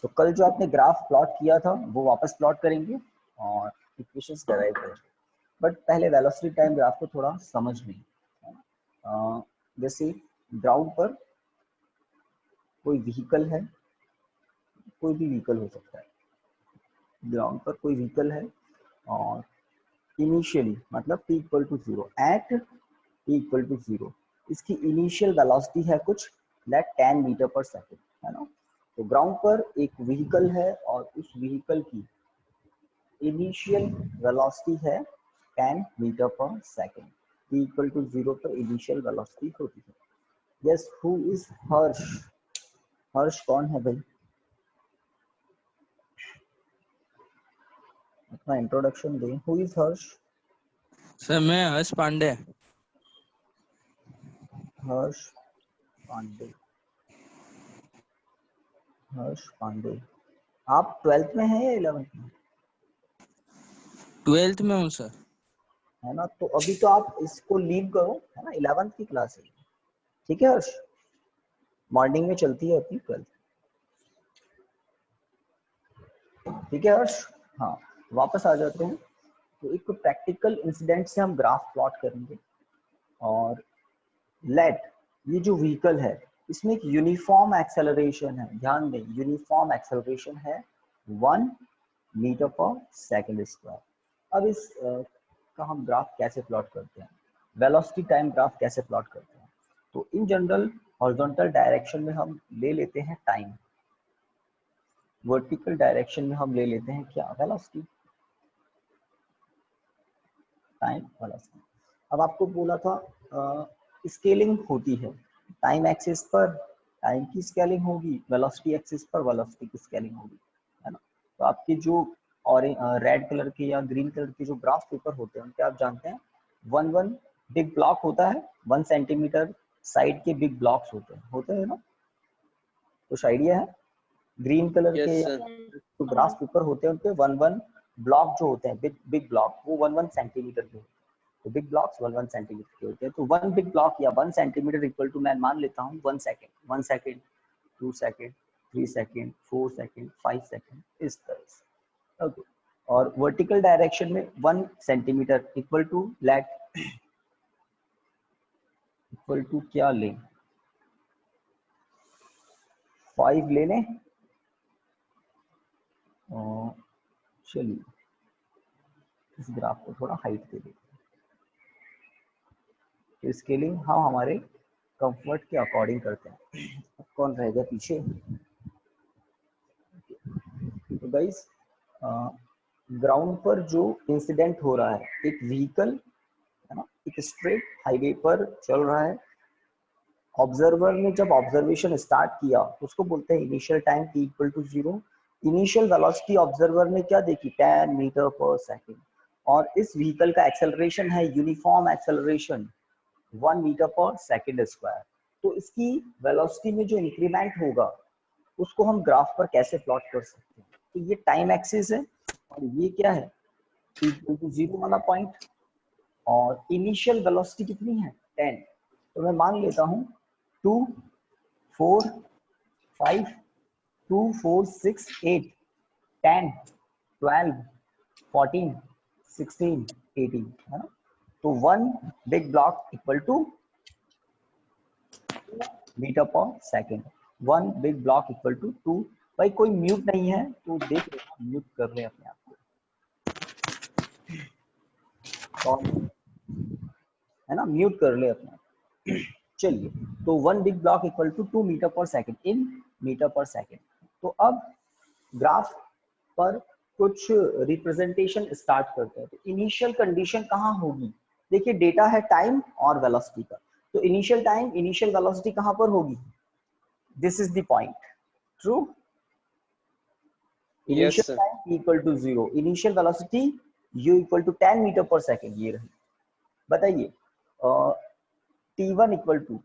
तो कल जो आपने ग्राफ प्लॉट किया था वो वापस प्लॉट करेंगे और इक्वेशंस डेराइव करेंगे, बट पहले वेलोसिटी टाइम ग्राफ को थोड़ा समझ लें। जैसे ग्राउंड पर कोई व्हीकल है, कोई भी व्हीकल हो सकता है, ग्राउंड पर कोई व्हीकल है और इनिशियली मतलब t equal to 0 at t equal to 0 इसकी इनिशियल वेलोसिटी है कुछ लेट 10 मीटर पर सेकेंड, है ना। तो ग्राउंड पर एक व्हीकल है और उस व्हीकल की इनिशियल वेलोसिटी है 10 metre per second, t equal to 0 पर इनिशियल वेलोसिटी होती है। यस, हु इज हर्ष? हर्ष कौन है भाई? अपना इंट्रोडक्शन दें। Who is Harsh? सर मैं हर्ष पांडे। हर्ष पांडे। हर्ष पांडे। आप 12th में हैं या 11th में? 12th में हूँ सर। है ना, तो अभी तो आप इसको लीव करो, है ना, 11th की क्लास है, ठीक है हर्ष? मॉर्निंग में चलती है अपनी 12th, ठीक है हर्ष? हाँ, वापस आ जाते हैं। तो एक प्रैक्टिकल इंसिडेंट से हम ग्राफ प्लॉट करेंगे और लेट ये जो व्हीकल है इसमें एक यूनिफॉर्म एक्सेलरेशन है, ध्यान दें यूनिफॉर्म एक्सेलरेशन है 1 मीटर पर सेकेंड स्क्वायर। अब इस का हम ग्राफ कैसे प्लॉट करते हैं, वेलोसिटी टाइम ग्राफ कैसे प्लॉट करते हैं? तो इन जनरल हॉरिजॉन्टल डायरेक्शन में हम ले लेते हैं टाइम, वर्टिकल डायरेक्शन में हम ले लेते हैं क्या, वेलोसिटी, टाइम वेलोसिटी। अब आपको बोला था स्केलिंग होती है, टाइम एक्सिस पर टाइम की स्केलिंग होगी, वेलोसिटी एक्सिस पर वेलोसिटी की स्केलिंग होगी, है ना। तो आपके जो और रेड कलर के या ग्रीन कलर के जो ग्राफ पेपर होते हैं उनके आप जानते हैं वन बिग ब्लॉक होता है, 1 सेंटीमीटर साइड के बिग ब्लॉक्स होते हैं ना, कुछ आइडिया है? ग्रीन कलर के जो ग्राफ पेपर होते हैं उनके 1 ब्लॉक जो होते हैं, बिग बिग ब्लॉक, वो 1 सेंटीमीटर के होते हैं। तो बिग ब्लॉक्स 1 सेंटीमीटर के होते हैं। तो 1 बिग ब्लॉक या 1 सेंटीमीटर इक्वल टू मैं मान लेता हूँ 1 second, 1 second, 2 second, 3 second, 4 second, 5 second, इस तरह से। ओके, और वर्टिकल डायरेक्शन में 1 centimetre equal to let equal to क्या लें, 5 ले लें। चलिए इस ग्राफ को थोड़ा हाइट दे देते हैं, स्केलिंग हम हमारे कंफर्ट के अकॉर्डिंग करते हैं। कौन रहेगा पीछे? तो गाइस ग्राउंड पर जो इंसिडेंट हो रहा है, एक व्हीकल है ना, एक स्ट्रेट हाईवे पर चल रहा है। ऑब्जर्वर ने जब ऑब्जर्वेशन स्टार्ट किया तो उसको बोलते हैं initial time t equal to 0। Initial velocity observer ने क्या देखी, 10 मीटर पर सेकेंड, और इस व्हीकल का एक्सेलरेशन है uniform acceleration 1 metre per second square. तो इसकी वेलोसिटी में जो इंक्रीमेंट होगा उसको हम ग्राफ पर कैसे प्लॉट कर सकते हैं? तो ये टाइम एक्सिस है और ये क्या है, t इक्वल टू 0 वाला पॉइंट, और इनिशियल वेलोसिटी कितनी है, 10। तो मैं मान लेता हूँ 2 4 5 2 4 6 8 10 12 14 16 18, है ना। तो 1 big block equal to metre per second, 1 big block equal to 2। भाई कोई म्यूट नहीं है तो देख लेना, म्यूट कर ले अपने आप को, है ना, म्यूट कर ले अपने आप। चलिए, तो 1 big block equal to 2 metre per second in metre per second. तो अब ग्राफ पर कुछ रिप्रेजेंटेशन स्टार्ट करते हैं। तो इनिशियल कंडीशन कहाँ होगी, देखिए डेटा है टाइम और वेलोसिटी का। तो इनिशियल टाइम इनिशियल वेलोसिटी कहाँ पर होगी, this is the point, true. Initial time t equal to 0, initial velocity u equal to 10 metre per second, ये रही। बताइए t1 इक्वल टू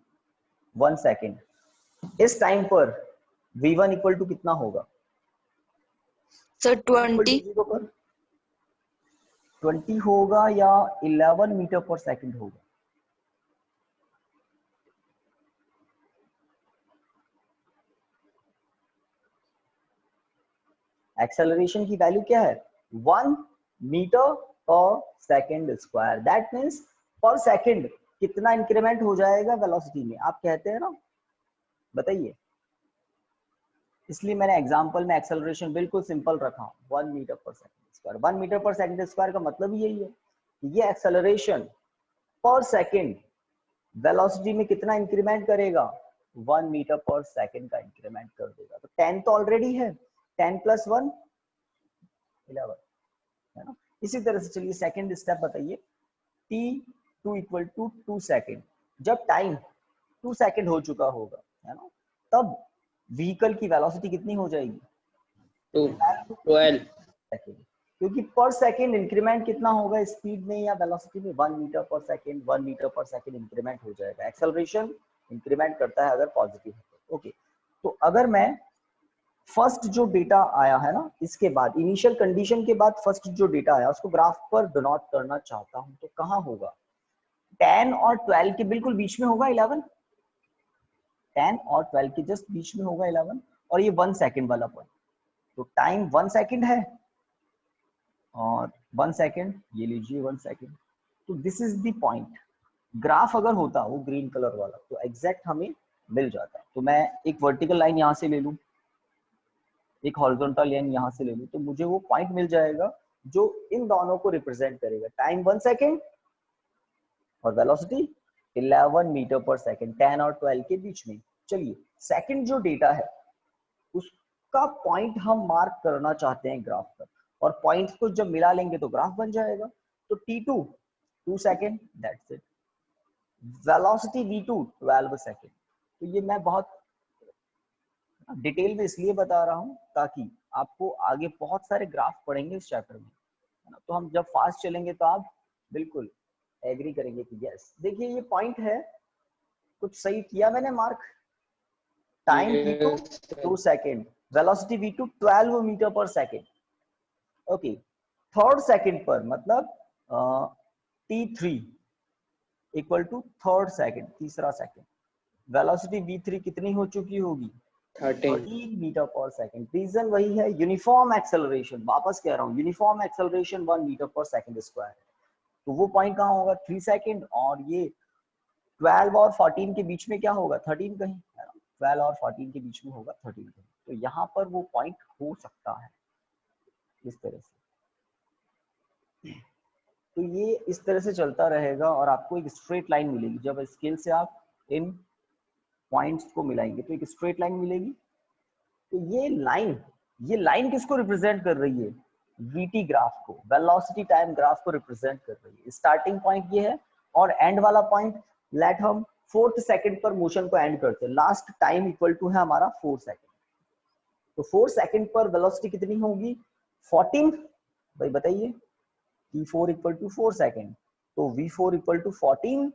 1 सेकेंड, इस टाइम पर v1 इक्वल टू कितना होगा सर? 20 पर 20 होगा या 11 मीटर पर सेकंड होगा? एक्सेलरेशन की वैल्यू क्या है 1 metre per second square, that means पर सेकेंड कितना इंक्रीमेंट हो जाएगा वेलोसिटी में, आप कहते हैं ना, बताइए। इसलिए मैंने एग्जांपल में एक्सेलरेशन बिल्कुल सिंपल रखा, 1 metre per second square. 1 metre per second square का मतलब यही है कि ये एक्सेलरेशन पर सेकेंड वेलोसिटी में कितना इंक्रीमेंट करेगा, 1 मीटर पर सेकेंड का इंक्रीमेंट कर देगा। तो 10 तो ऑलरेडी है, 10 + 1 11, है ना। इसी तरह से चलिए सेकेंड स्टेप बताइए, t2 = 2 सेकेंड। जब टाइम 2 सेकेंड हो चुका होगा, है ना, तब व्हीकल की वेलोसिटी कितनी हो जाएगी 12 सेकेंड, क्योंकि पर सेकेंड इंक्रीमेंट कितना होगा स्पीड में या वेलोसिटी में, 1 metre per second. 1 metre per second increment हो जाएगा। एक्सेलरेशन इंक्रीमेंट करता है अगर पॉजिटिव है तो। ओके, तो अगर मैं फर्स्ट जो डेटा आया है ना, इसके बाद इनिशियल कंडीशन के बाद फर्स्ट जो डेटा आया उसको ग्राफ पर डिनोट करना चाहता हूं, तो कहां होगा, 10 और 12 के बिल्कुल बीच में होगा 11, 10 और 12 के जस्ट बीच में होगा 11, और ये 1 सेकेंड वाला पॉइंट। तो टाइम 1 सेकेंड है और 1 सेकेंड, ये लीजिए 1 सेकेंड। तो this is the point. Graph अगर होता वो ग्रीन कलर वाला तो एग्जैक्ट हमें मिल जाता। तो मैं एक वर्टिकल लाइन यहाँ से ले लूं, एक हॉरिजॉन्टल लाइन यहाँ से ले लूं, तो मुझे वो पॉइंट मिल जाएगा जो इन दोनों को रिप्रेजेंट करेगा। टाइम 1 सेकेंड और वेलोसिटी 11 मीटर पर सेकेंड, 10 और 12 के बीच में। चलिए सेकंड जो डेटा है उसका पॉइंट हम मार्क करना चाहते हैं ग्राफ पर, और पॉइंट्स को जब मिला लेंगे तो ग्राफ बन जाएगा। तो t2 2 second, that's it. Velocity v2 12 second. तो ये मैं बहुत डिटेल में इसलिए बता रहा हूं ताकि आपको आगे बहुत सारे ग्राफ पढ़ेंगे इस चैप्टर में, है ना। तो हम जब फास्ट चलेंगे तो आप बिल्कुल एग्री करेंगे कि यस, देखिए ये पॉइंट है, कुछ सही किया मैंने mark. Time v2 2 second, velocity v2 12 metre per second. Okay, third second पर मतलब t3 = थर्ड सेकेंड, तीसरा सेकेंड, वेलोसिटी v3 कितनी हो चुकी होगी 13 मीटर पर सेकेंड। रीजन वही है, यूनिफॉर्म एक्सेलरेशन। वापस कह रहा हूँ, uniform acceleration 1 metre per second square. तो वो पॉइंट कहाँ होगा 3 सेकेंड, और ये 12 और 14 के बीच में क्या होगा 13 कहीं, है ना। 12 और 14 के बीच में होगा 13 कहीं। तो यहाँ पर वो पॉइंट हो सकता है इस तरह से। तो ये इस तरह से चलता रहेगा और आपको एक स्ट्रेट लाइन मिलेगी। जब स्केल से आप इन पॉइंट्स को मिलाएंगे तो एक स्ट्रेट लाइन मिलेगी। तो ये लाइन किसको रिप्रेजेंट कर रही है, वीटी ग्राफ को, वेलोसिटी टाइम ग्राफ को रिप्रेजेंट कर रही है। स्टार्टिंग पॉइंट ये है और एंड वाला पॉइंट, लेट हम 4th सेकंड पर मोशन को एंड करते हैं। लास्ट टाइम इक्वल टू है हमारा 4 सेकंड। तो 4 सेकंड पर वेलोसिटी कितनी होगी 14, भाई बताइए। t4 = 4 सेकंड, तो v4 = 14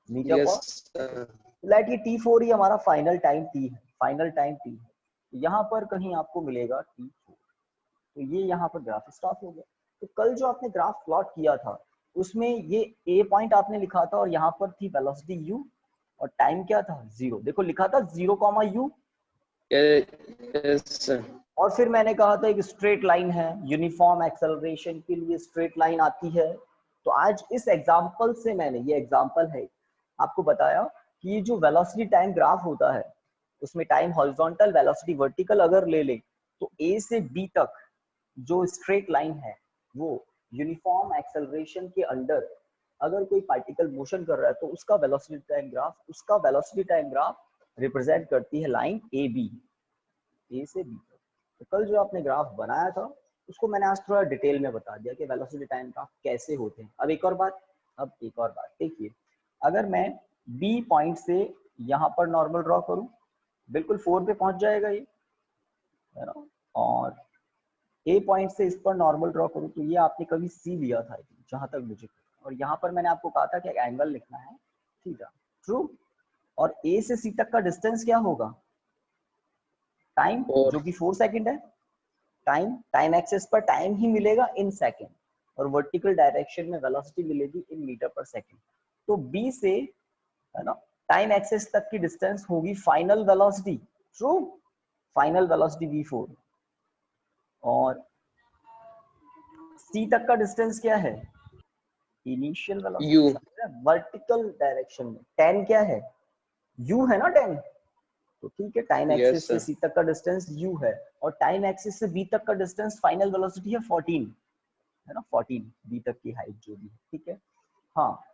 मीटर पर। लेट ये t4 ही हमारा फाइनल टाइम t है, फाइनल टाइम t है। यहाँ पर कहीं आपको मिलेगा t4। तो ये यहाँ पर ग्राफ स्टॉप हो गया। तो कल जो आपने ग्राफ प्लॉट किया था उसमें ये a पॉइंट आपने लिखा था और यहाँ पर थी वेलोसिटी u और टाइम क्या था 0। देखो लिखा था 0, u। और फिर मैंने कहा था एक स्ट्रेट लाइन है, यूनिफॉर्म एक्सेलरेशन के लिए स्ट्रेट लाइन आती है। तो आज इस एग्जांपल से मैंने, ये एग्जांपल है, आपको बताया कि ये जो वेलोसिटी टाइम ग्राफ होता है उसमें टाइम हॉरिजॉन्टल, वेलोसिटी वर्टिकल अगर ले ले तो A से B तक जो स्ट्रेट लाइन है वो यूनिफॉर्म एक्सेलरेशन के अंडर अगर कोई पार्टिकल मोशन कर रहा है तो उसका वेलोसिटी टाइम ग्राफ रिप्रेजेंट करती है लाइन AB, A से B तक। तो कल जो आपने ग्राफ बनाया था उसको मैंने आज थोड़ा डिटेल में बता दिया कि वेलोसिटी टाइम ग्राफ कैसे होते हैं। अब एक और बात देखिए, अगर मैं B पॉइंट से यहाँ पर नॉर्मल ड्रॉ करूँ, बिल्कुल 4 पे पहुंच जाएगा ये, है ना। और A पॉइंट से इस पर नॉर्मल ड्रॉ करूँ तो ये आपने कभी C लिया था जहां तक मुझे, और यहाँ पर मैंने आपको कहा था कि एंगल लिखना है थीटा, ट्रू। और A से C तक का डिस्टेंस क्या होगा, टाइम, जो कि 4 सेकंड है। टाइम एक्सेस पर टाइम ही मिलेगा इन सेकंड, और वर्टिकल डायरेक्शन में वेलोसिटी मिलेगी इन मीटर पर सेकंड। तो B से, है ना, टाइम एक्सेस तक की डिस्टेंस होगी final velocity, true, final velocity v4। और c तक का डिस्टेंस क्या है, initial U. Velocity vertical direction में, 10 क्या है, u है ना 10, तो ठीक है टाइम Yes, एक्सिस से sir. c तक का डिस्टेंस u है और टाइम एक्सिस से b तक का डिस्टेंस फाइनल वेलोसिटी है 14 है ना, 14 b तक की हाइट जो भी है, ठीक है। हाँ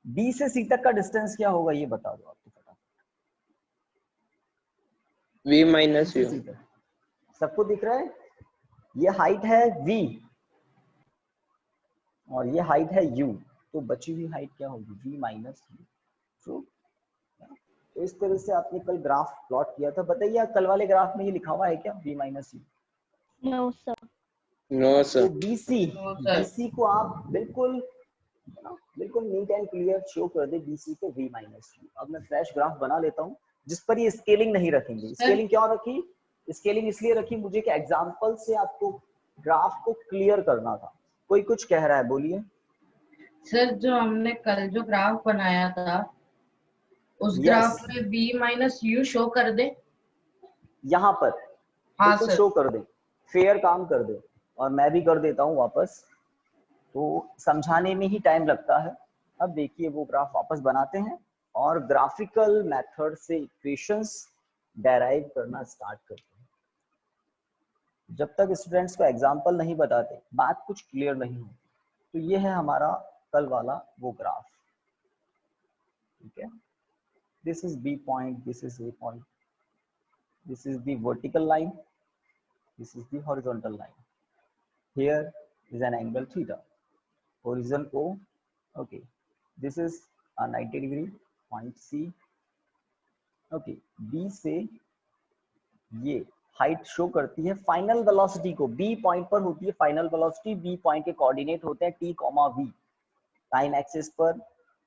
b से c तक का डिस्टेंस क्या होगा ये बता दो आपको फटाफट। V minus B से U. C तक सबको दिख रहा है, ये हाइट है v और ये हाइट है u, तो बची हुई हाइट क्या होगी v माइनस u। ट्रू। तो इस तरह से आपने कल ग्राफ प्लॉट किया था, बताइए कल वाले ग्राफ में ये लिखा हुआ है क्या v minus u। No, sir. No, तो sir. BC को आप बिल्कुल बिल्कुल नीट एंड क्लियर शो कर दे BC को v माइनस u। अब मैं फ्लैश ग्राफ बना लेता हूँ जिस पर ये स्केलिंग नहीं रखेंगे। स्केलिंग क्यों रखी, स्केलिंग इसलिए रखी मुझे कि एग्जांपल से आपको ग्राफ को क्लियर करना था। कोई कुछ कह रहा है, बोलिए। सर जो हमने कल जो ग्राफ बनाया था उस ग्राफ में v माइनस यू शो कर दे, यहाँ पर हाँ बिल्कुल सर। शो कर दे, फेयर काम कर दे, और मैं भी कर देता हूँ वापस, तो समझाने में ही टाइम लगता है। अब देखिए वो ग्राफ वापस बनाते हैं और ग्राफिकल मेथड से इक्वेशंस डेराइव करना स्टार्ट करते हैं। जब तक स्टूडेंट्स को एग्जांपल नहीं बताते बात कुछ क्लियर नहीं होती। तो ये है हमारा कल वाला वो ग्राफ, ठीक है। This is B point, this is A point, this is the vertical line, this is the horizontal line, here is an angle theta, horizon O, okay, this is a 90 degree point C, okay, B से ये height show करती है final velocity को, B point पर होती है final velocity, B point के coordinate होते हैं t, v, टाइम एक्सिस पर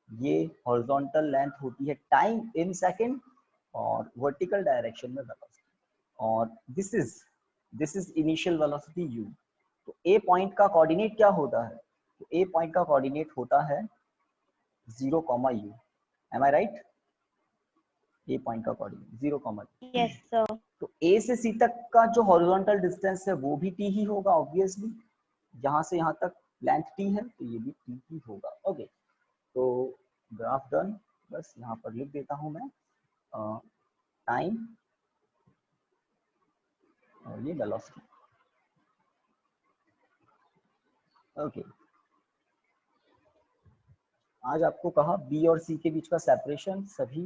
ये हॉरिजॉन्टल लेंथ होती है टाइम इन सेकंड और वर्टिकल डायरेक्शन में वेलोसिटी, और this is initial velocity u। तो A पॉइंट का कोऑर्डिनेट क्या होता है, तो A पॉइंट का कोऑर्डिनेट होता है 0, u, am I right. A point का कोऑर्डिनेट 0, u। Yes, sir. तो A से C तक का जो हॉरिजॉन्टल डिस्टेंस है वो भी t ही होगा ऑब्वियसली, यहाँ से यहाँ तक लेंथ t है तो ये भी t ही होगा। ओके, तो ग्राफ डन, बस यहाँ पर लिख देता हूँ मैं टाइम और ये वेलोसिटी। ओके, आज आपको कहा B और C के बीच का सेपरेशन सभी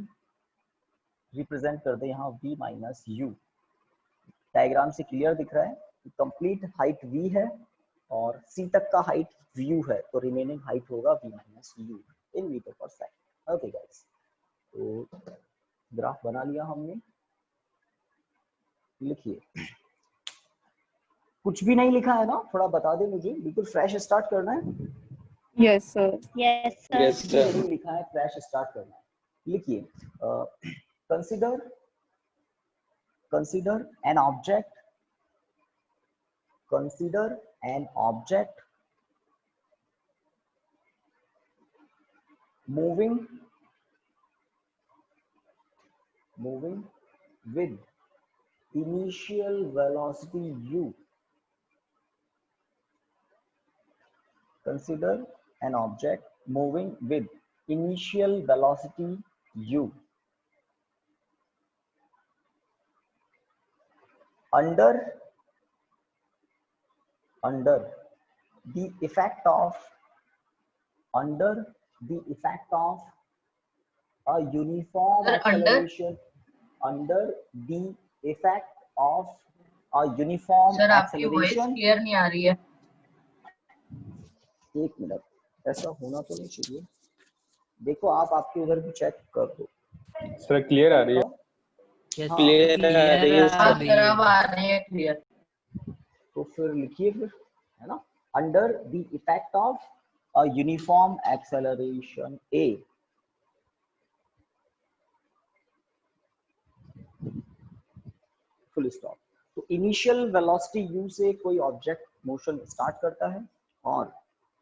रिप्रेजेंट कर दे यहाँ v माइनस u। डायग्राम से क्लियर दिख रहा है, कंप्लीट हाइट v है और c तक का हाइट u है, तो रिमेनिंग हाइट होगा v माइनस u इन metre per second. Okay guys, तो ग्राफ बना लिया हमने, लिखिए। कुछ भी नहीं लिखा है ना, थोड़ा बता दे मुझे, बिल्कुल फ्रेश स्टार्ट करना है। Yes, sir. Yes, sir. Yes, कुछ भी sir. नहीं लिखा है, फ्रेश स्टार्ट करना है। लिखिए, consider an object, moving with initial velocity u. Consider an object moving with initial velocity u under the effect of a uniform Sir, acceleration, under the effect of a uniform sir आपकी voice acceleration। Clear नहीं आ रही है। एक minute, ऐसा होना तो नहीं चाहिए, देखो आप आपके उधर भी चेक कर दो। सर क्लियर आ रही है? हाँ, Clear आ रही है हाँ sir. सर अब आ रही है क्लियर। तो फिर लिखिए फिर, है ना, under the effect of a uniform acceleration A. Full stop. तो इनिशियल वेलोसिटी u से कोई ऑब्जेक्ट मोशन स्टार्ट करता है और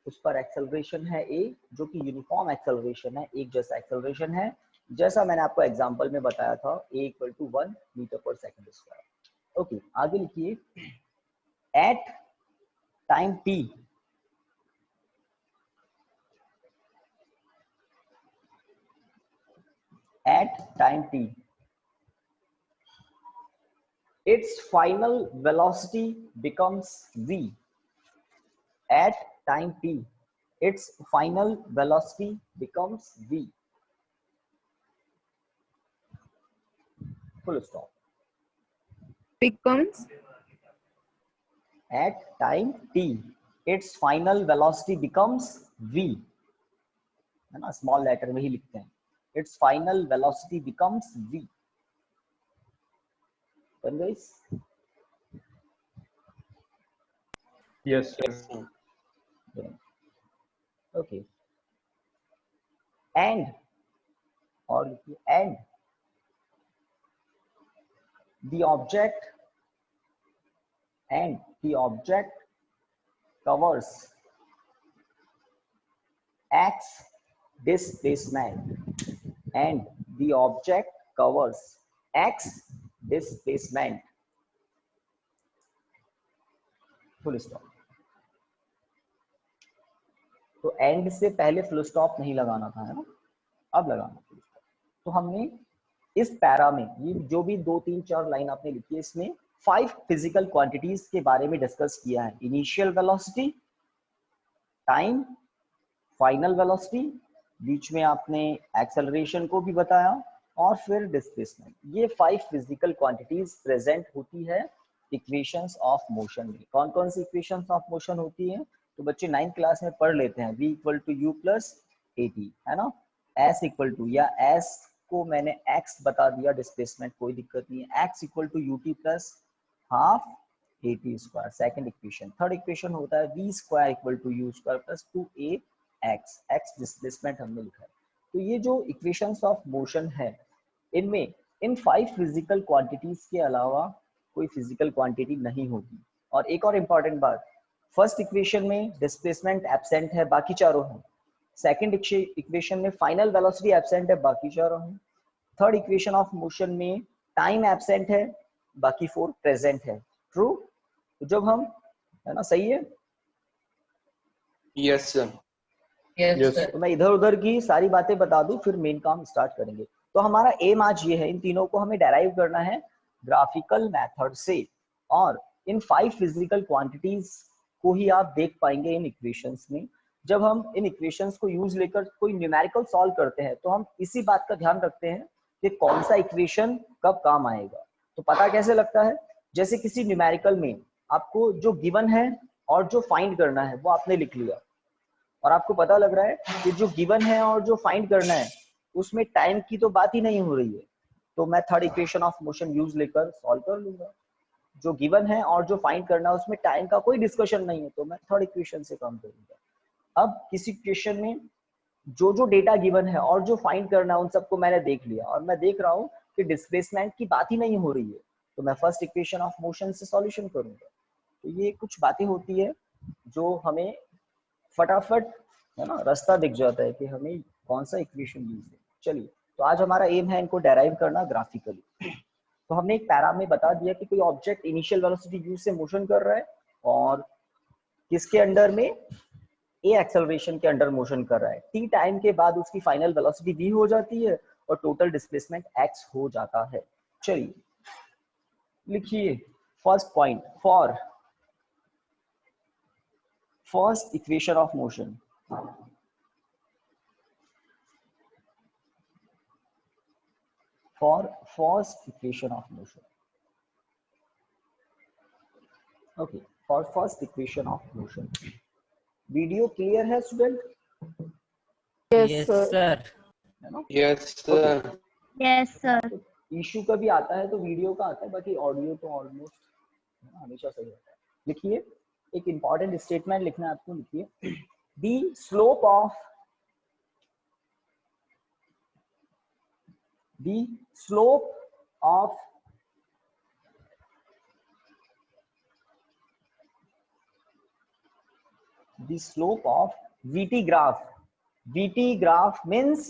उस पर एक्सेलरेशन है a, जो कि यूनिफॉर्म एक्सेलरेशन है, एक जैसा एक्सेलरेशन है, जैसा मैंने आपको एग्जांपल में बताया था, a = 1 metre per second square. Okay आगे लिखिए at time t at time t its final velocity becomes v. At time t its final velocity becomes v. Full stop. becomes At time t its final velocity becomes v, है ना, small letter में ही लिखते हैं. Its final velocity becomes v. Done guys? Yes, sir. Yeah. Okay. And or and the object covers x displacement and the object covers x displacement. Full stop. तो and से पहले full stop नहीं लगाना था, है ना, अब लगाना फुल स्टॉप. तो हमने इस पैरा में ये जो भी 2 3 4 लाइन आपने लिखी है इसमें 5 फिजिकल क्वांटिटीज के बारे में डिस्कस किया है. Initial velocity, time, final velocity, बीच में आपने एक्सेलरेशन को भी बताया और फिर डिस्प्लेसमेंट. ये 5 फिजिकल क्वांटिटीज प्रेजेंट होती है इक्वेशंस ऑफ मोशन में. कौन कौन सी इक्वेशंस ऑफ मोशन होती है तो बच्चे 9th क्लास में पढ़ लेते हैं. v = u + at, है ना. s = या s को मैंने x बता दिया, डिस्प्लेसमेंट कोई दिक्कत नहीं है. x = ut + half at². Second equation. Third equation होता है v² = u² + 2ax. x displacement हमने लिखा है. तो ये जो इक्वेशंस ऑफ मोशन है इनमें इन 5 फिजिकल क्वांटिटीज के अलावा कोई फिजिकल क्वांटिटी नहीं होती. और एक और इम्पॉर्टेंट बात, फर्स्ट इक्वेशन में डिस्प्लेसमेंट एब्सेंट है, बाकी चारों हैं. सेकंड इक्वेशन में फाइनल वेलोसिटी एब्सेंट है, बाकी चारों हैं. थर्ड इक्वेशन ऑफ मोशन में टाइम एब्सेंट है, बाकी 4 प्रेजेंट है. ट्रू. तो जब हम, है ना, सही है. Yes, sir. Yes, Yes. sir. तो मैं इधर उधर की सारी बातें बता दूं फिर मेन काम स्टार्ट करेंगे. तो हमारा एम आज ये है, इन तीनों को हमें डेराइव करना है ग्राफिकल मेथड से. और इन 5 फिजिकल क्वांटिटीज को ही आप देख पाएंगे इन इक्वेशंस में. जब हम इन इक्वेशंस को यूज लेकर कोई न्यूमेरिकल सॉल्व करते हैं तो हम इसी बात का ध्यान रखते हैं कि कौन सा इक्वेशन कब काम आएगा. तो पता कैसे लगता है, जैसे किसी न्यूमेरिकल में आपको जो गिवन है और जो फाइंड करना है वो आपने लिख लिया और आपको पता लग रहा है कि जो गिवन है और जो फाइंड करना है उसमें टाइम की तो बात ही नहीं हो रही है, तो मैं third equation of motion use लेकर सॉल्व कर लूंगा. जो गिवन है और जो फाइंड करना है उसमें टाइम का कोई डिस्कशन नहीं है, तो मैं थर्ड इक्वेशन से काम करूंगा. अब किसी इक्वेशन में जो जो डेटा गिवन है और जो फाइंड करना है उन सबको मैंने देख लिया और मैं देख रहा हूँ कि डिस्प्लेसमेंट की बात ही नहीं हो रही है, तो मैं फर्स्ट इक्वेशन ऑफ मोशन से सॉल्यूशन करूंगा. तो ये कुछ बातें होती है जो हमें फटाफट, है ना, रास्ता दिख जाता है कि हमें कौन सा इक्वेशन यूज है. चलिए, तो आज हमारा एम है इनको डेराइव करना ग्राफिकली. तो हमने एक पैरा में बता दिया कि कोई ऑब्जेक्ट इनिशियल वेलोसिटी u से मोशन कर रहा है और किसके अंडर में, ए एक्सेलरेशन के अंडर मोशन कर रहा है. t टाइम के बाद उसकी फाइनल वेलोसिटी v हो जाती है और टोटल डिस्प्लेसमेंट x हो जाता है. चलिए लिखिए first point for first equation of motion. For first equation of motion. Okay, for first equation of motion. Video clear है स्टूडेंट? yes, sir. है ना? Yes, sir. Yes, sir. Issue का भी आता है तो वीडियो का आता है, बाकी ऑडियो तो ऑलमोस्ट हमेशा सही होता है. लिखिए, एक इंपॉर्टेंट स्टेटमेंट लिखना है आपको. लिखिए, the slope of VT graph. VT graph means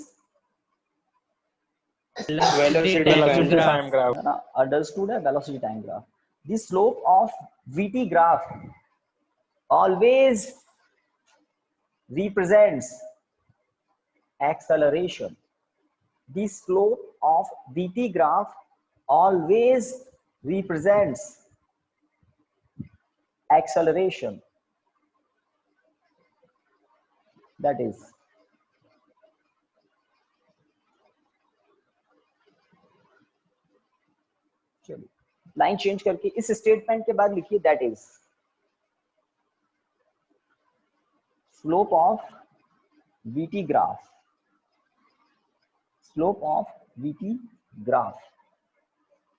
Velocity Velocity time time graph. है ना, अंडरस्टूड है, velocity time graph. the slope of VT graph always represents acceleration. The slope of VT graph always represents acceleration. That is, चलिए line change करके इस statement के बाद लिखिए that is slope of VT graph, slope of VT graph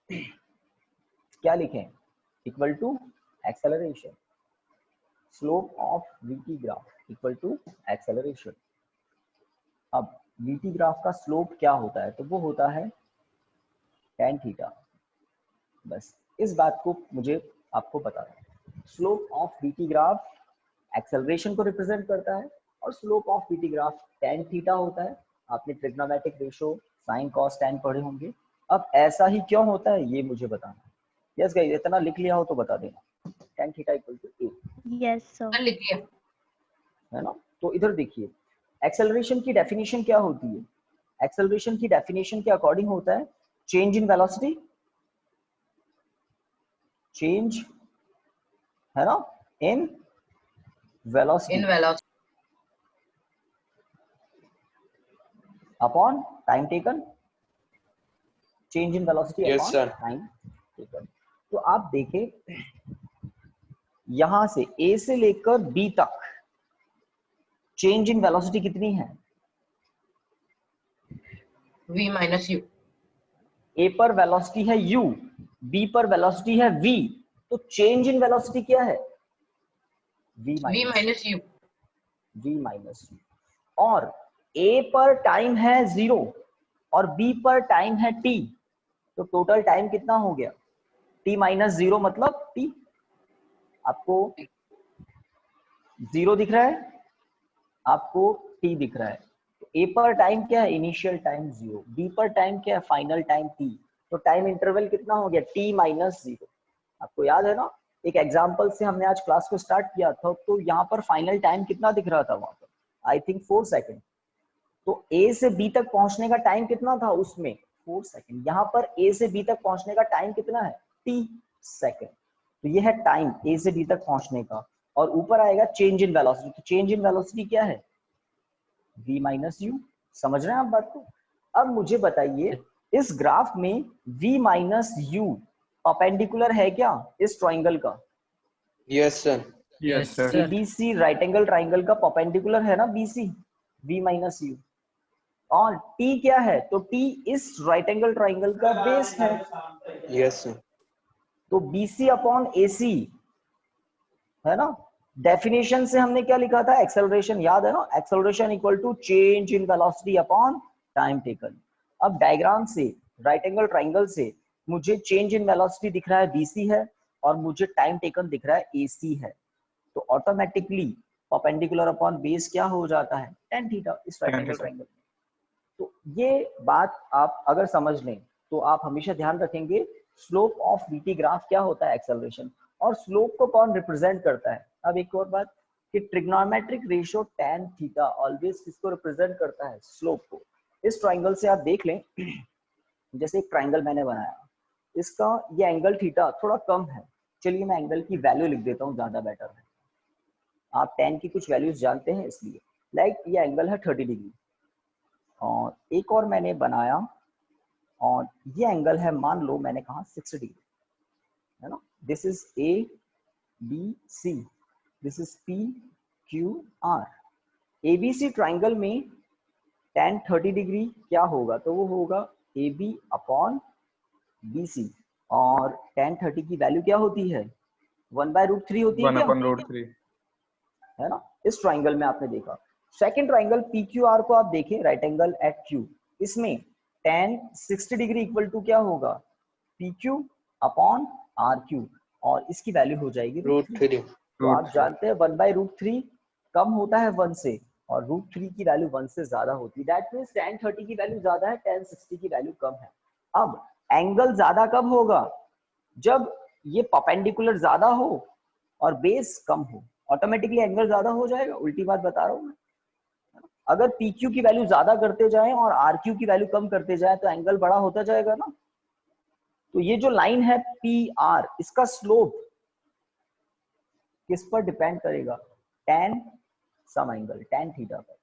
क्या लिखें, equal to acceleration, slope of VT graph equal to acceleration. अब VT graph का स्लोप क्या होता है, तो वो होता है tan थीटा। बस इस बात को मुझे आपको बताना है। Slope of VT graph acceleration को रिप्रेजेंट करता है और slope of VT graph tan theta होता है। आपने trigonometric ratio sine cos tan पढ़े होंगे। अब ऐसा ही क्यों होता है ये मुझे बताना है। यस गाइस, इतना लिख लिया हो तो बता देना। tan theta equal to a, Yes, sir. लिखिए। है ना। तो इधर देखिए एक्सेलरेशन की डेफिनेशन क्या होती है। एक्सेलरेशन की डेफिनेशन के अकॉर्डिंग होता है चेंज इन वेलोसिटी, चेंज है ना in velocity in velocity upon time taken, change in velocity Yes, upon sir. Time taken. तो आप देखें यहां से A से लेकर B तक चेंज इन वेलोसिटी कितनी है, v माइनस यू, A पर वेलोसिटी है u, B पर वेलोसिटी है v, तो चेंज इन वेलोसिटी क्या है, v minus you, minus u। और A पर टाइम है 0 और B पर टाइम है t, तो टोटल टाइम कितना हो गया, t माइनस 0 मतलब t। आपको 0 दिख रहा है, आपको t दिख रहा है। तो A पर टाइम क्या है, इनिशियल टाइम 0, B पर टाइम क्या है, फाइनल टाइम t। तो टाइम इंटरवल कितना हो गया, t माइनस 0। आपको याद है ना, एक एग्जांपल से हमने आज क्लास को स्टार्ट किया था, तो यहाँ पर फाइनल टाइम कितना दिख रहा था वहां पर, आई थिंक 4 सेकेंड। तो A से B तक पहुंचने का टाइम कितना था उसमें, 4 सेकेंड। यहाँ पर A से B तक पहुंचने का टाइम कितना है, t सेकेंड। तो ये है टाइम A से B तक पहुंचने का। और ऊपर आएगा चेंज इन वेलोसिटी, तो चेंज इन वेलोसिटी क्या है, v माइनस यू। समझ रहे हैं आप बात को। अब मुझे बताइए इस ग्राफ में v माइनस यू परपेंडिकुलर है क्या इस ट्राइंगल का, Yes, sir. Yes, sir. ABC right angle triangle का परपेंडिकुलर है ना BC, v माइनस यू। और t क्या है, तो t इस राइट एंगल ट्राइंगल का बेस है, Yes, sir. तो BC अपॉन AC है ना। डेफिनेशन से हमने क्या लिखा था, एक्सेलरेशन याद है ना, acceleration equal to change in velocity upon time taken. अब डायग्राम से राइट एंगल ट्राइंगल से मुझे चेंज इन वेलोसिटी दिख रहा है BC है और मुझे टाइम टेकन दिख रहा है AC है, तो ऑटोमेटिकली परपेंडिकुलर अपॉन बेस क्या हो जाता है, tan थीटा इस राइट एंगल ट्राइंगल। तो ये बात आप अगर समझ लें तो आप हमेशा ध्यान रखेंगे स्लोप ऑफ VT ग्राफ क्या होता है, एक्सेलरेशन। और स्लोप को कौन रिप्रेजेंट करता है। अब एक और बात कि trigonometric ratio tan theta always किसको रिप्रेजेंट करता है, स्लोप को। इस ट्राइंगल से आप देख लें, जैसे एक ट्राइंगल मैंने बनाया, इसका ये एंगल थीटा थोड़ा कम है, चलिए मैं एंगल की वैल्यू लिख देता हूँ, ज्यादा बेटर है। आप tan की कुछ वैल्यूज जानते हैं इसलिए, लाइक ये एंगल है 30 डिग्री। और एक और मैंने बनाया और ये एंगल है, मान लो मैंने कहा 60 डिग्री, है ना। This is ABC, this is PQR। ABC triangle में tan 30 डिग्री क्या होगा, तो वो होगा AB अपॉन BC। और tan 30 की वैल्यू क्या होती है, 1/√3 होती है 1 क्या, upon root 3. है ना। इस ट्राइंगल में आपने देखा। सेकंड ट्राइंगल PQR को आप देखें, राइट एंगल एट Q, इसमें tan 60 डिग्री इक्वल टू क्या होगा, PQ अपॉन RQ, और इसकी वैल्यू हो जाएगी Root 3. तो आप जानते हैं 1/√3 कम होता है 1 से, और √3 की वैल्यू 1 से ज्यादा होती है। दैट मींस tan 30 की वैल्यू ज्यादा है, tan 60 की वैल्यू कम है। अब एंगल ज्यादा कब होगा, जब ये परपेंडिकुलर ज्यादा हो और बेस कम हो, ऑटोमेटिकली एंगल ज्यादा हो जाएगा। उल्टी बात बता रहा हूं मैं। अगर पी क्यू की वैल्यू ज्यादा करते जाए और आर क्यू की वैल्यू कम करते जाए तो एंगल बड़ा होता जाएगा ना। तो ये जो लाइन है पी आर, इसका स्लोप किस पर डिपेंड करेगा? tan some angle, tan theta पर।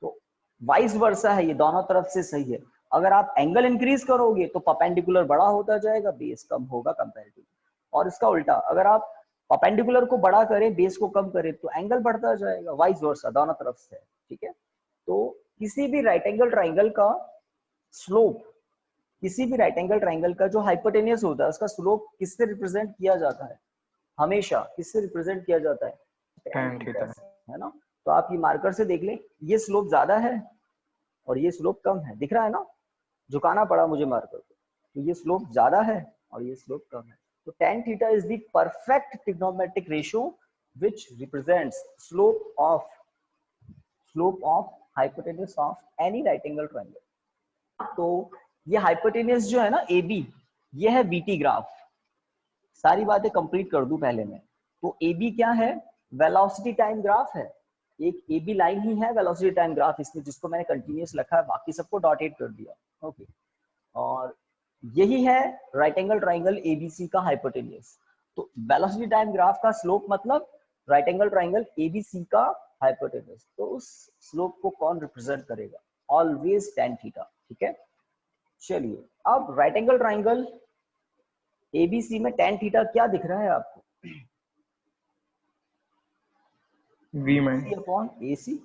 तो वाइस वर्सा है, ये दोनों तरफ से सही है। अगर आप एंगल इंक्रीज करोगे तो परपेंडिकुलर बड़ा होता जाएगा, बेस कम होगा कंपैरेटिवली। और इसका उल्टा, अगर आप परपेंडिकुलर को बड़ा करें, बेस को कम करें, तो एंगल बढ़ता जाएगा, वाइस वर्सा, दोनों तरफ से। ठीक है, तो किसी भी राइट एंगल ट्राइंगल का स्लोप, किसी भी राइट एंगल ट्राइंगल का जो हाइपोटेनियस होता है उसका स्लोप किससे रिप्रेजेंट किया जाता है? हमेशा किससे रिप्रेजेंट किया जाता है? tan theta. है ना। तो आप ये मार्कर से देख लें, ये स्लोप ज्यादा है और ये स्लोप कम है, दिख रहा है ना, झुकाना पड़ा मुझे मार्कर को। तो ये स्लोप ज्यादा है और ये स्लोप कम है। तो tan theta is the perfect trigonometric ratio which represents slope of hypotenuse of any right angle triangle. तो ये हाइपोटेन्यूज जो है ना AB, ये है VT ग्राफ। सारी बातें कंप्लीट कर दूं पहले में। तो AB क्या है? वेलोसिटी टाइम ग्राफ है। एक AB लाइन ही है वेलोसिटी टाइम ग्राफ इसमें, जिसको मैंने कंटिन्यूअस लिखा है, बाकी सबको डॉटेड कर दिया। ओके, और यही है राइट एंगल ट्राइंगल ABC का हाइपोटेन्यूज। तो वेलोसिटी टाइम ग्राफ का स्लोप मतलब राइट एंगल ट्राइंगल ABC का हाइपोटेन्यूज। तो उस स्लोप को कौन रिप्रेजेंट करेगा? Always tan theta. ठीक है, चलिए अब राइट एंगल ट्राइंगल ABC में tan थीटा क्या दिख रहा है आपको? V minus upon AC।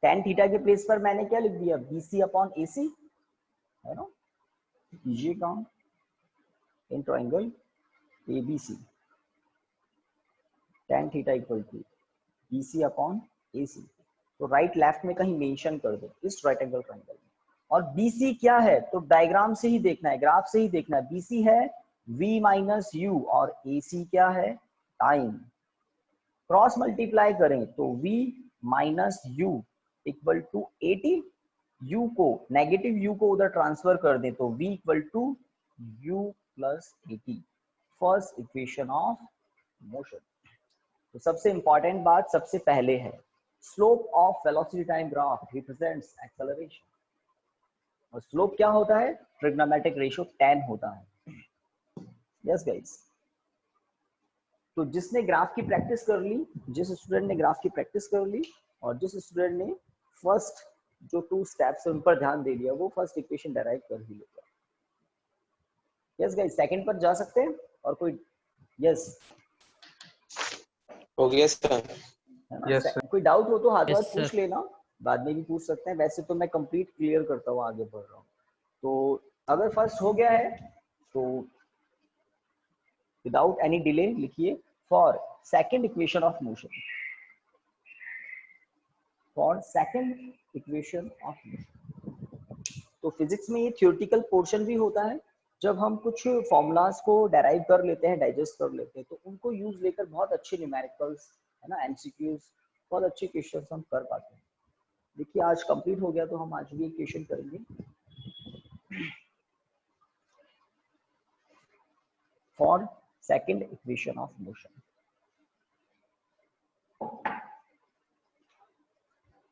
tan theta के प्लेस पर मैंने क्या लिख दिया? BC अपॉन AC, है ना। कीजिए काम in triangle ABC, tan theta equal to BC upon AC। तो राइट लेफ्ट में कहीं मेंशन कर दो इस राइट एंगल ट्राइंगल में। और BC क्या है? तो डायग्राम से ही देखना है, ग्राफ से ही देखना है। BC है V माइनस U और AC क्या है? टाइम। क्रॉस मल्टीप्लाई करें तो V minus U equal to 80, U को नेगेटिव U को उधर ट्रांसफर कर दें तो V equal to U plus 80, first equation of motion. तो सबसे इंपॉर्टेंट बात सबसे पहले है, slope of velocity time graph represents acceleration. और स्लोप क्या होता है? ट्रिग्नोमेट्रिक रेशियो tan होता है। यस गाइस, तो जिसने ग्राफ की प्रैक्टिस कर ली, जिस स्टूडेंट ने ग्राफ की प्रैक्टिस कर ली और जिस स्टूडेंट ने फर्स्ट जो 2 स्टेप्स है उन पर ध्यान दे दिया, वो फर्स्ट इक्वेशन डेराइव कर ही लेगा। यस गाइस, सेकंड पर जा सकते हैं। और कोई? यस हो गया सर। है ना। Yes, sir. कोई डाउट हो तो हाथ Yes, हाथ पूछ sir. लेना, बाद में भी पूछ सकते हैं। वैसे तो मैं कंप्लीट क्लियर करता हूँ, आगे बढ़ रहा हूँ। तो अगर फर्स्ट हो गया है तो विदाउट एनी डिले लिखिए, for second equation of motion, for second equation of motion. तो फिजिक्स में ये थ्योरेटिकल पोर्शन भी होता है, जब हम कुछ फॉर्मूलाज को डेराइव कर लेते हैं, डाइजेस्ट कर लेते हैं, तो उनको यूज लेकर बहुत अच्छे न्यूमेरिकल्स, है ना, एमसीक्यूज, बहुत अच्छे क्वेश्चंस हम कर पाते हैं। देखिए आज कंप्लीट हो गया तो हम आज भी एक क्वेश्चन करेंगे। For second equation of motion.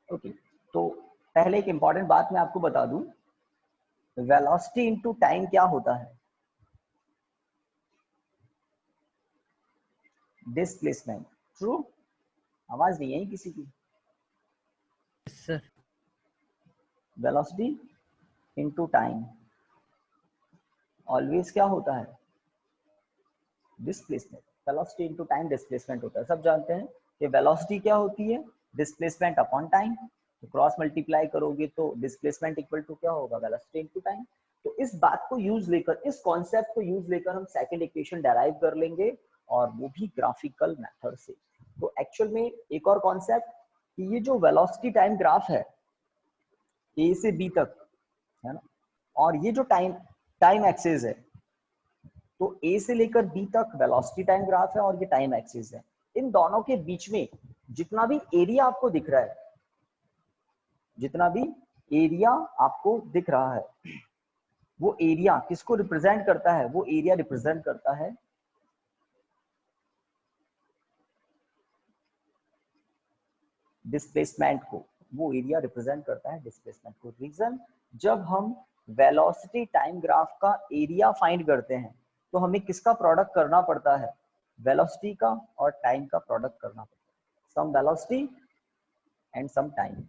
Okay, तो पहले एक इंपॉर्टेंट बात मैं आपको बता दूं, वेलोसिटी इनटू टाइम क्या होता है? डिस्प्लेसमेंट। ट्रू? आवाज नहीं है किसी की? sir. Velocity into time always क्या होता है? Displacement. Velocity into time displacement होता है। सब जानते हैं कि वेलोसिटी क्या होती है? Displacement upon time. तो क्रॉस मल्टीप्लाई करोगे तो डिस्प्लेसमेंट इक्वल टू क्या होगा? Velocity into time. तो इस बात को यूज लेकर, इस कॉन्सेप्ट को यूज लेकर हम सेकंड इक्वेशन डेराइव कर लेंगे, और वो भी ग्राफिकल मेथड से। तो एक्चुअल में एक और कॉन्सेप्ट कि ये जो वेलोसिटी टाइम ग्राफ है ए से बी तक, है ना, और ये जो टाइम एक्सिस है, तो ए से लेकर बी तक वेलोसिटी टाइम ग्राफ है और ये टाइम एक्सिस है। इन दोनों के बीच में जितना भी एरिया आपको दिख रहा है, जितना भी एरिया आपको दिख रहा है, वो एरिया किसको रिप्रेजेंट करता है? वो एरिया रिप्रेजेंट करता है डिस्प्लेसमेंट को। वो एरिया रिप्रेजेंट करता है डिस्प्लेसमेंट को। रीजन, जब हम वेलोसिटी टाइम ग्राफ का एरिया फाइंड करते हैं तो हमें किसका प्रोडक्ट करना पड़ता है? वेलोसिटी का और टाइम का प्रोडक्ट करना पड़ता है। Some velocity and some time.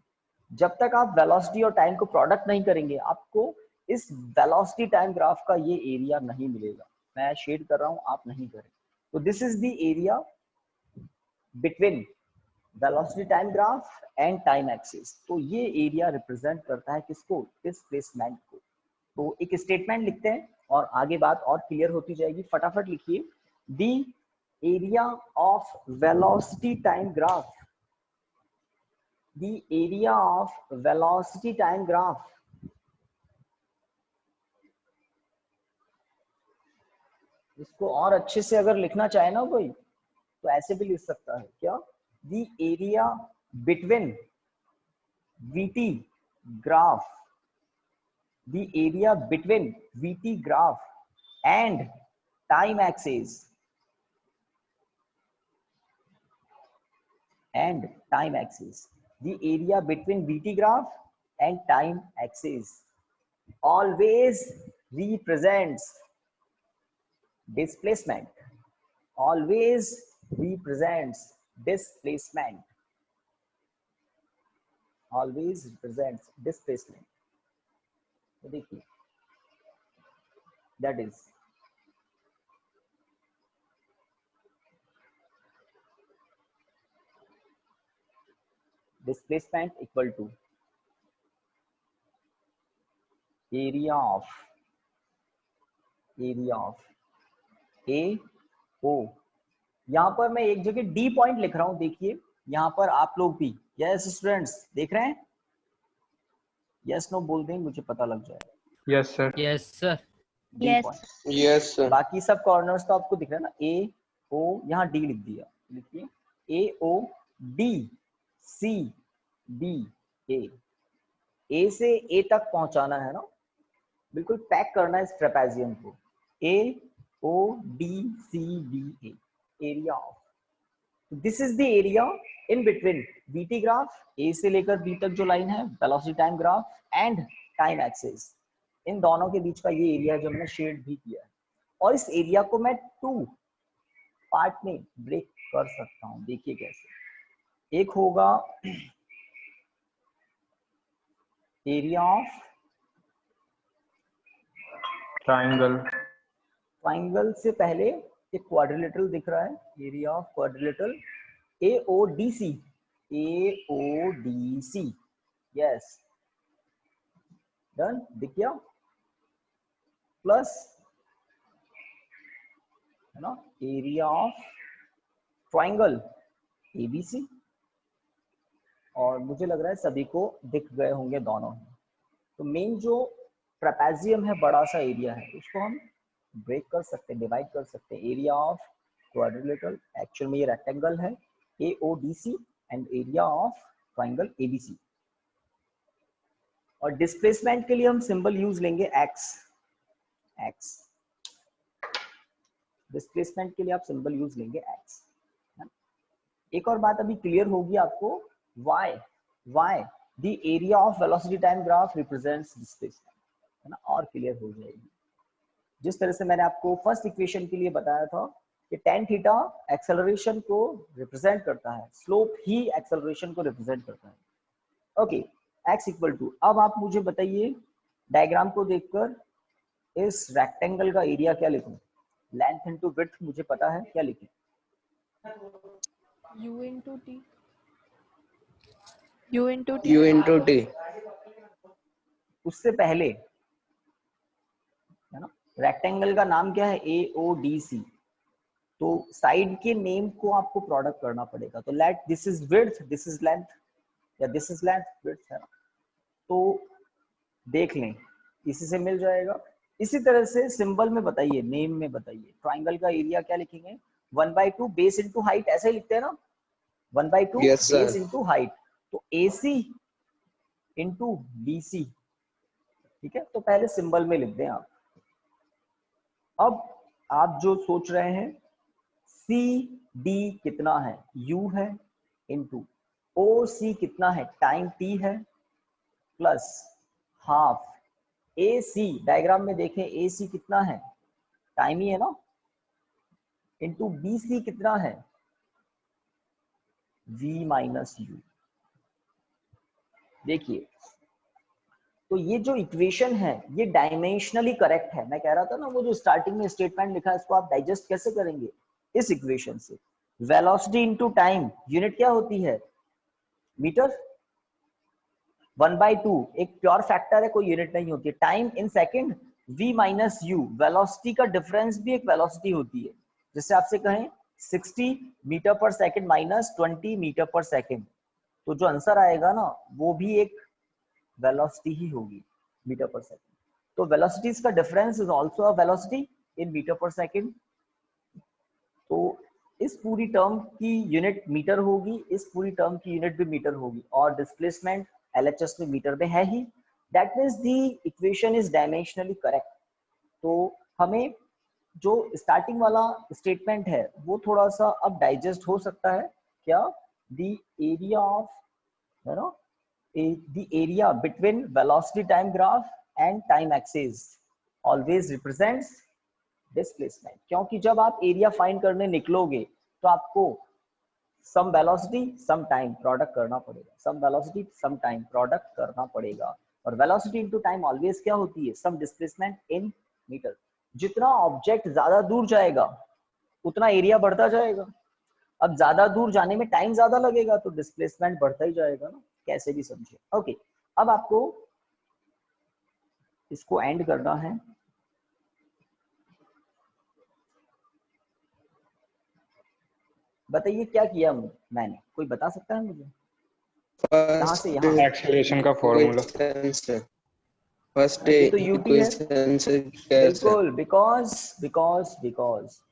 जब तक आप वेलोसिटी और टाइम को प्रोडक्ट नहीं करेंगे आपको इस वेलोसिटी टाइम ग्राफ का ये एरिया नहीं मिलेगा। मैं शेड कर रहा हूं, आप नहीं करें। तो this is the area between velocity time graph and time axis. तो ये एरिया रिप्रेजेंट करता है किसको? डिस्प्लेसमेंट को। तो एक स्टेटमेंट लिखते हैं और आगे बात और क्लियर होती जाएगी। फटाफट लिखिए, the area of velocity time graph, the area of velocity time graph इसको और अच्छे से अगर लिखना चाहे ना कोई तो ऐसे भी लिख सकता है। क्या? the area between VT graph, the area between VT graph and time axis, and time axis, the area between VT graph and time axis always represents displacement, always represents displacement, always represents displacement। तो देखिए, that is displacement equal to area of A O। यहाँ पर मैं एक जगह D point लिख रहा हूं, देखिए यहाँ पर आप लोग भी, यस स्टूडेंट्स देख रहे हैं? यस नो बोल दें, मुझे पता लग जाए। Yes, sir. Yes, sir. D Yes. Point, Yes, sir. बाकी सब कॉर्नर्स तो आपको दिख रहा है ना। ए ओ, यहाँ डी लिख दिया, लिखिए ए ओ डी सी बी ए। ए से ए तक पहुंचाना है ना, बिल्कुल पैक करना है इस ट्रेपेजियम को। A O D C B A, area of. This is the area in between VT graph, A से लेकर बी तक जो लाइन है, velocity time graph and time axis, इन दोनों के बीच का ये एरिया जो मैंने शेड भी किया है। और इस एरिया को मैं 2 पार्ट में ब्रेक कर सकता हूं। देखिए कैसे। एक होगा एरिया ऑफ Triangle. ट्राइंगल से पहले एक क्वाड्रिलेटरल दिख रहा है, area of quadrilateral AODC, AODC, yes done, दिख गया। प्लस है ना एरिया ऑफ ट्राइंगल ABC, और मुझे लग रहा है सभी को दिख गए होंगे दोनों। तो मेन जो ट्रेपेजियम है, बड़ा सा एरिया है, उसको हम ब्रेक कर सकते हैं, डिवाइड कर सकते हैं। एरिया ऑफ क्वाड्रिलेटरल, एक्चुअल में ये रेक्टेंगल है AODC, and area of triangle ABC। और डिस्प्लेसमेंट के लिए हम सिंबल यूज लेंगे x। डिस्प्लेसमेंट के लिए आप सिंबल यूज लेंगे x। एक और बात अभी क्लियर होगी आपको, why the area of velocity time graph represents displacement, है ना, और क्लियर हो जाएगी। जिस तरह से मैंने आपको फर्स्ट इक्वेशन के लिए बताया था कि tan थीटा एक्सेलरेशन को रिप्रेजेंट करता है, स्लोप ही एक्सेलरेशन को रिप्रेजेंट करता है। ओके, x इक्वल टू, अब आप मुझे बताइए डायग्राम को देखकर इस रेक्टेंगल का एरिया क्या लिखूं? लेंथ इनटू विड्थ मुझे पता है, क्या लिखें? U into T. U into T. U into T. उससे पहले है ना, रेक्टेंगल का नाम क्या है? AODC। तो साइड के नेम को आपको प्रोडक्ट करना पड़ेगा। तो let this is width, this is length, या दिस इज लेंथ, विड्थ है ना। तो देख लें, इसी से मिल जाएगा। इसी तरह से सिंबल में बताइए, नेम में बताइए, ट्राइंगल का एरिया क्या लिखेंगे? 1/2 बेस इनटू हाइट, ऐसे ही लिखते हैं ना, 1/2 Yes, sir. Base into height. तो AC इनटू BC ठीक है, तो पहले सिंबल में लिख दें आप। अब आप जो सोच रहे हैं सी डी कितना है, यू है, इनटू ओ सी कितना है, टाइम टी है, प्लस हाफ ए सी, डायग्राम में देखें ए सी कितना है, टाइम ही है ना, इनटू बी सी कितना है, v माइनस यू। देखिए तो ये जो इक्वेशन है ये डायमेंशनली करेक्ट है। मैं कह रहा था ना वो जो स्टार्टिंग में स्टेटमेंट लिखा है इसको आप डाइजेस्ट कैसे करेंगे, इस इक्वेशन से। वेलोसिटी इनटू टाइम, यूनिट क्या होती है, मीटर, 1/2 एक प्योर फैक्टर है, कोई यूनिट नहीं होती है। Time in second, v minus you, velocity का डिफरेंस भी एक वेलोसिटी होती है। जैसे आपसे कहें 60 metre per second minus 20 metre per second, तो जो आंसर आएगा ना वो भी एक वेलोसिटी ही होगी, मीटर पर सेकंड। तो वेलोसिटीज का difference is also a velocity in metre per second. तो इस पूरी टर्म की यूनिट मीटर होगी, इस पूरी टर्म की यूनिट भी मीटर होगी, और डिस्प्लेसमेंट एलएचएस में मीटर में है ही। That means the equation is dimensionally correct. तो हमें जो स्टार्टिंग वाला स्टेटमेंट है वो थोड़ा सा अब डाइजेस्ट हो सकता है। क्या, the area of, you know, the area between velocity time graph and time axis always represents displacement। क्योंकि जब आप एरिया फाइंड करने निकलोगे तो आपको some velocity some time product करना पड़ेगा, some velocity some time product करना पड़ेगा। और वेलोसिटी इनटू टाइम ऑलवेज क्या होती है, सम डिस्प्लेसमेंट इन मीटर। जितना ऑब्जेक्ट ज्यादा दूर जाएगा उतना एरिया बढ़ता जाएगा। अब ज्यादा दूर जाने में टाइम ज्यादा लगेगा तो डिस्प्लेसमेंट बढ़ता ही जाएगा ना, कैसे भी समझे। ओके, अब आपको इसको एंड करना है। बताइए क्या किया मैंने, कोई बता सकता है मुझे, कहां से यहाँ? एक्सेलरेशन का फॉर्मूला। फर्स्ट ये तो ut है, इक्वेशन से कैसे? बिल्कुल, because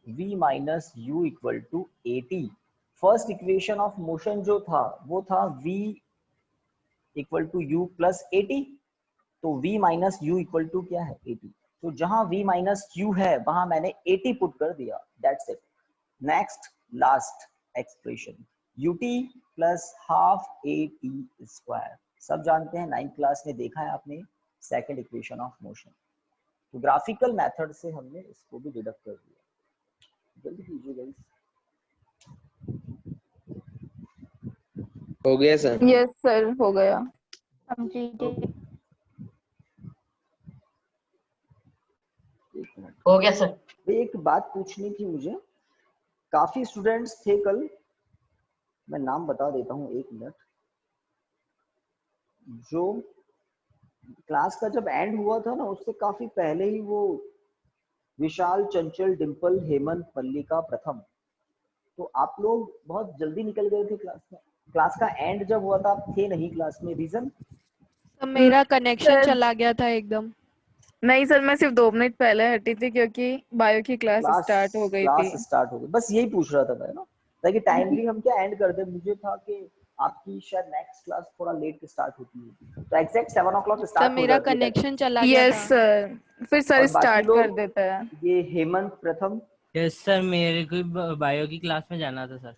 v minus u equal to at। First equation of motion जो था वो था v equal to u plus at। तो v minus u equal to क्या है, at। तो जहां v माइनस यू है वहां मैंने at पुट कर दिया, that's it. Next last expression ut plus half at square, सब जानते हैं, 9th क्लास में देखा है आपने, सेकंड इक्वेशन ऑफ मोशन। तो ग्राफिकल मेथड से हमने इसको भी डिडक्ट कर दिया। जल्दी कीजिए गाइस। हो गया सर? यस सर, हो गया। Completed. एक मिनट, हो गया सर। एक बात पूछनी थी मुझे। काफी स्टूडेंट्स थे कल, मैं नाम बता देता हूँ, एक मिनट। जो क्लास का जब एंड हुआ था ना उससे काफी पहले ही वो विशाल, चंचल, डिंपल, हेमंत, मल्लिका, प्रथम, तो आप लोग बहुत जल्दी निकल गए थे क्लास में। क्लास का एंड जब हुआ था आप थे नहीं क्लास में, रीजन? तो मेरा कनेक्शन सर चला गया था एकदम। नहीं सर, मैं सिर्फ 2 मिनट पहले हटी थी क्योंकि बायो की क्लास स्टार्ट हो गई थी। क्लास स्टार्ट हो गई, बस यही पूछ रहा था मैं ना, ताकि टाइमली हम क्या एंड कर दे। मुझे था कि आपकी शायद नेक्स्ट क्लास थोड़ा लेट स्टार्ट होती है, तो एग्जैक्ट 7 o'clock तो स्टार्ट हो मेरा जाती है। कनेक्शन चला गया यस था। सर, फिर सर और बाकी स्टार्ट कर लोग, देता है। ये हेमंत, प्रथम, यस सर, मेरे को बायो की क्लास में जाना था सर।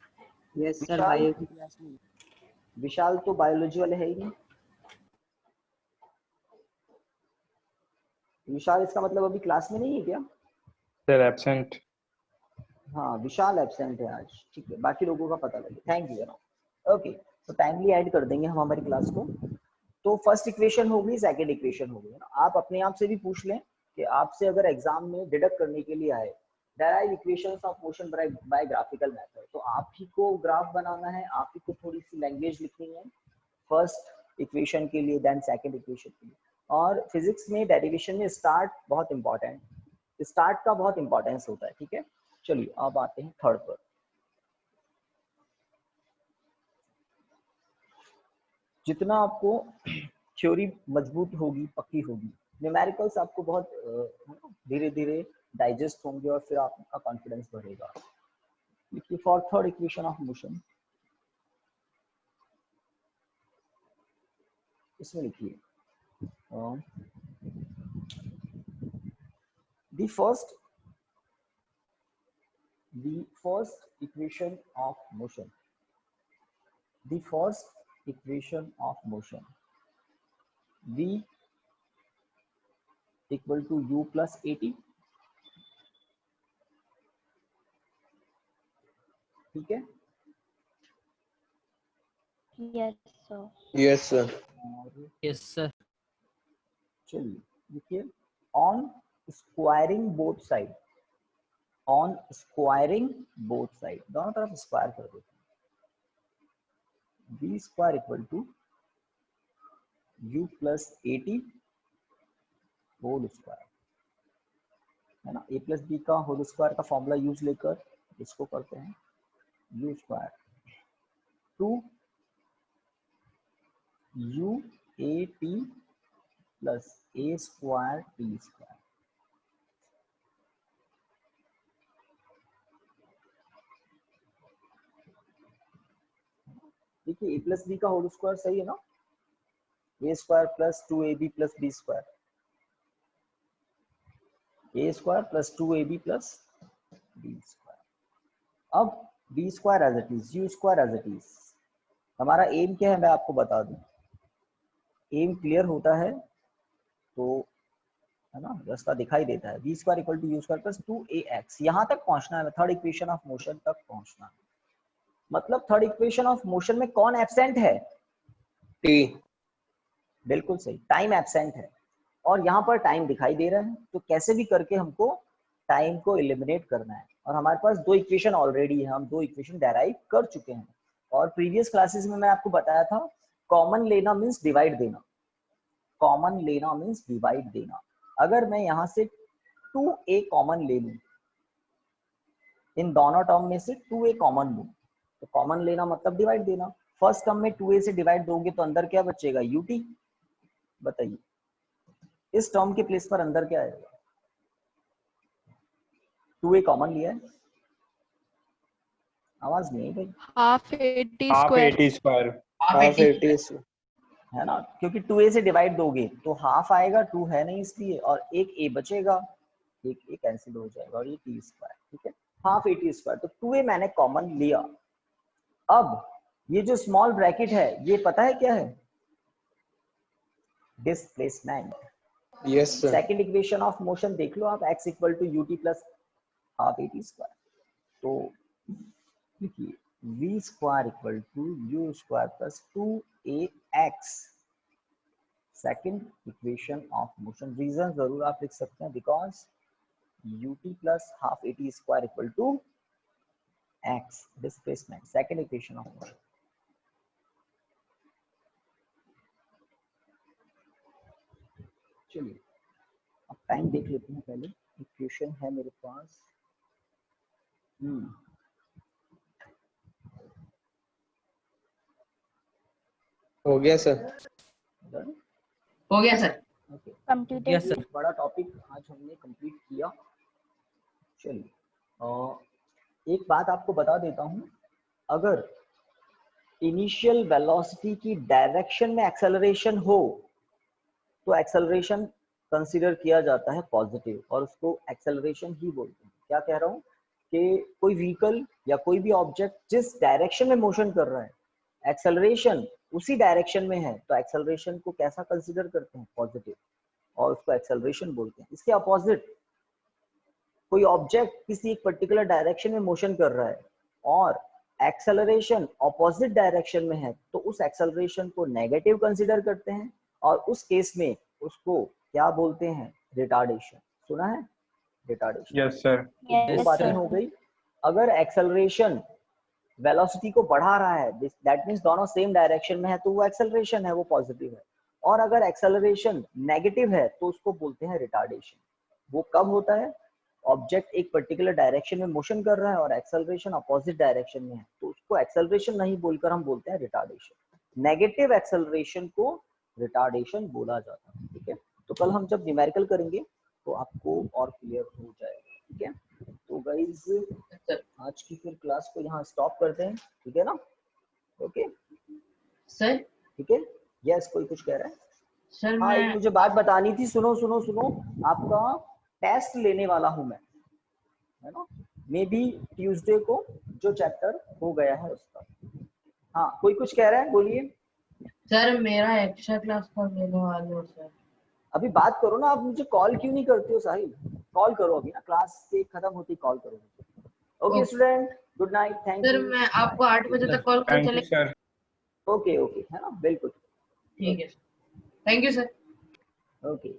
यस सर, विशाल, बायो की क्लास में। विशाल तो बायोलॉजी वाले है ही नहीं। विशाल इसका मतलब अभी क्लास में नहीं है क्या? Sir absent. हाँ, विशाल एब्सेंट है आज, ठीक है, बाकी लोगों का पता लगे, थैंक यू ना। ओके, तो टाइमली ऐड कर देंगे हम हमारी क्लास को। तो फर्स्ट इक्वेशन हो गई, सेकंड इक्वेशन हो गई ना। आप अपने आप से भी पूछ लें कि आपसे अगर एग्जाम में डिडक्ट करने के लिए आए derive equations of motion by graphical method, तो आप ही को ग्राफ बनाना है, आप ही को थोड़ी सी लैंग्वेज लिखनी है फर्स्ट इक्वेशन के लिए, देन सेकंड इक्वेशन के लिए। और फिजिक्स में डेरिवेशन में स्टार्ट बहुत इंपॉर्टेंट, स्टार्ट का बहुत इंपॉर्टेंस होता है, ठीक है। चलिए अब आते हैं थर्ड पर। जितना आपको थ्योरी मजबूत होगी, पक्की होगी, न्यूमेरिकल्स आपको बहुत धीरे धीरे डाइजेस्ट होंगे और फिर आपका कॉन्फिडेंस बढ़ेगा। देखिए for third equation of motion, इसमें लिखिए the first equation of motion, the first equation of motion, v equal to u plus at, ठीक है। Yes, sir. Yes, sir. और यस सर। चलिए देखिए, on squaring both side, on squaring both side, दोनों तरफ square कर देते हैं, B square equal to u plus AT whole square, है ना। ए प्लस बी का होल स्क्वायर का फॉर्मूला यूज लेकर इसको करते हैं, u square two u A T plus A square T square. देखिए ए प्लस बी का होल स्क्वायर सही है ना, A square plus two A B plus B square, A square plus two A B plus B square. अब B square as it is, U square as it is. हमारा M क्या है मैं आपको बता दूं, एम क्लियर होता है तो है ना, रास्ता दिखाई देता है। B square equal to u square plus two A X, यहाँ तक पहुंचना है, थर्ड इक्वेशन ऑफ मोशन तक पहुंचना है। मतलब थर्ड इक्वेशन ऑफ मोशन में कौन एब्सेंट है? T. बिल्कुल सही, टाइम एब्सेंट है, और यहाँ पर टाइम दिखाई दे रहा है, तो कैसे भी करके हमको टाइम को एलिमिनेट करना है। और हमारे पास दो इक्वेशन ऑलरेडी है, हम दो इक्वेशन डेराइव कर चुके हैं, और प्रीवियस क्लासेस में मैं आपको बताया था कॉमन लेना मीन्स डिवाइड देना, कॉमन लेना मीन्स डिवाइड देना। अगर मैं यहाँ से 2a कॉमन ले लूं, इन दोनों टर्म में से 2a कॉमन लूं, तो कॉमन लेना मतलब डिवाइड देना। फर्स्ट टर्म में 2a से डिवाइड दोगे तो अंदर क्या बचेगा? ut। बताइए इस टर्म के प्लेस पर अंदर क्या आएगा? 2a कॉमन लिया है, आवाज नहीं भाई। Half 80 half square. 80 square. Half 80 sir. है ना, क्योंकि 2a से डिवाइड दोगे तो हाफ आएगा, 2 है नहीं इसलिए, और एक a बचेगा, एक a कैंसिल हो जाएगा, और ये t स्क्वायर, ठीक है। हाफ 80 स्क्वायर, तो 2a मैंने कॉमन लिया। अब ये जो स्मॉल ब्रैकेट है ये पता है क्या है? Displacement. Yes, sir. Second equation of motion देख लो आप, x equal to ut plus half 80 square, तो देखिए v square equal to u square plus 2ax, second equation of motion. Reason जरूर आप लिख सकते हैं, because ut plus half 80 square equal to x, displacement, second equation of motion. चलिए अब time देख लेते हैं, पहले इक्वेशन है मेरे पास। हो गया सर। हो गया sir. Okay, Completed. Yes sir. बड़ा टॉपिक आज हमने कंप्लीट किया। चलिए एक बात आपको बता देता हूं, अगर इनिशियल वेलोसिटी की डायरेक्शन में एक्सेलरेशन हो तो एक्सेलरेशन कंसीडर किया जाता है पॉजिटिव, और उसको एक्सेलरेशन ही बोलते हैं। क्या कह रहा हूं कि कोई व्हीकल या कोई भी ऑब्जेक्ट जिस डायरेक्शन में मोशन कर रहा है, एक्सेलरेशन उसी डायरेक्शन में है, तो एक्सेलरेशन को कैसा कंसीडर करते हैं? पॉजिटिव, और उसको एक्सेलरेशन बोलते हैं। इसके अपोजिट कोई ऑब्जेक्ट किसी एक पर्टिकुलर डायरेक्शन में मोशन कर रहा है और एक्सेलरेशन ऑपोजिट डायरेक्शन में है, तो उस एक्सेलरेशन को नेगेटिव कंसीडर करते हैं, और उस केस में उसको क्या बोलते हैं? रिटार्डेशन। सुना है? रिटार्डेशन। Yes sir. दो Yes, बातें sir. हो गई। अगर एक्सेलरेशन वेलोसिटी को बढ़ा रहा है, दैट मींस दोनों सेम डायरेक्शन में है, तो वो एक्सेलरेशन है, वो पॉजिटिव है। और अगर एक्सेलरेशन नेगेटिव है तो उसको बोलते हैं रिटार्डेशन। वो कब होता है? ऑब्जेक्ट एक पर्टिकुलर डायरेक्शन में मोशन कर रहा है और एक्सेलरेशन अपोजिट डायरेक्शन में है, तो उसको एक्सेलरेशन नहीं बोलकर हम बोलते हैं रिटार्डेशन। नेगेटिव एक्सेलरेशन को रिटार्डेशन बोला जाता है, ठीक है। तो कल हम जब न्यूमेरिकल करेंगे तो आपको और क्लियर हो जाएगा, ठीक है। तो गाइस आज की फिर क्लास को यहाँ स्टॉप करते हैं, ठीक है ना? ओके सर ठीक है। यस, कोई कुछ कह रहा है? सर हाँ, एक मैं मुझे बात बतानी थी, सुनो सुनो सुनो। आपका टेस्ट लेने वाला हूं मैं, है ना, मे बी ट्यूसडे को जो चैप्टर हो गया है उसका। हाँ, कोई कुछ कह रहा है, बोलिए। सर मेरा एक्स्ट्रा क्लास कब लेने वाले हो सर? अभी बात करो ना, आप मुझे कॉल क्यों नहीं करते हो साहिल? कॉल करो अभी ना, क्लास से खत्म होती कॉल करो। Okay student, good night, thank sir you. मैं आपको 8 बजे तक कॉल कर थैंक यू चले। सर। ओके ओके, है ना, बिल्कुल ठीक है, थैंक यू सर। ओके।